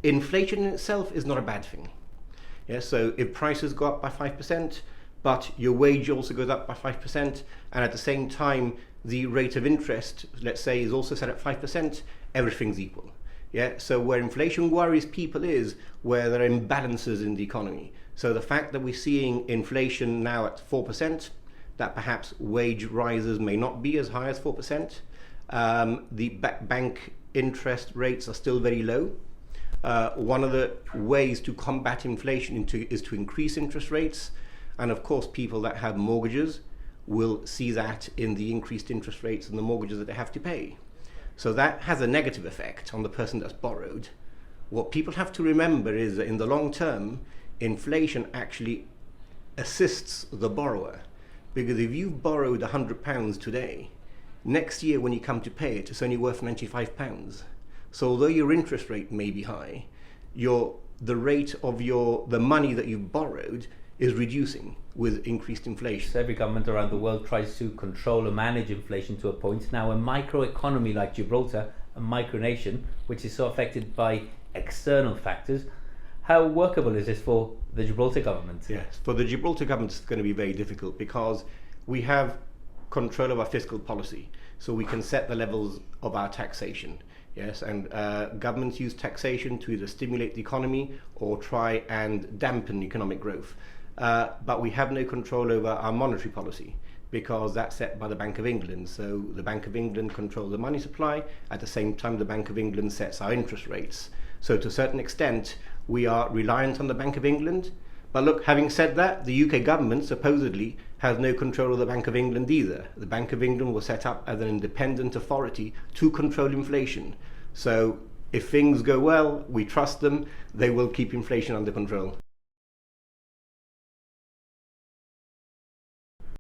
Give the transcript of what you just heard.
inflation in itself is not a bad thing. Yeah, so if prices go up by 5%, but your wage also goes up by 5%, and at the same time the rate of interest, let's say, is also set at 5%, everything's equal. Yeah, so where inflation worries people is where there are imbalances in the economy. So the fact that we're seeing inflation now at 4%, that perhaps wage rises may not be as high as 4%. The bank interest rates are still very low. One of the ways to combat inflation is to increase interest rates. And of course, people that have mortgages will see that in the increased interest rates and the mortgages that they have to pay. So that has a negative effect on the person that's borrowed. What people have to remember is that in the long term, inflation actually assists the borrower. Because if you've borrowed £100 today, next year when you come to pay it, it's only worth £95. So although your interest rate may be high, the rate of the money that you've borrowed is reducing with increased inflation. So every government around the world tries to control or manage inflation to a point. Now a microeconomy like Gibraltar, a micronation, which is so affected by external factors, how workable is this for the Gibraltar government? Yes, for the Gibraltar government it's going to be very difficult because we have control of our fiscal policy, so we can set the levels of our taxation. Yes, and governments use taxation to either stimulate the economy or try and dampen economic growth. But we have no control over our monetary policy because that's set by the Bank of England. So the Bank of England controls the money supply. At the same time, the Bank of England sets our interest rates. So to a certain extent, we are reliant on the Bank of England. But look, having said that, the UK government supposedly has no control of the Bank of England either. The Bank of England was set up as an independent authority to control inflation. So if things go well, we trust them, they will keep inflation under control.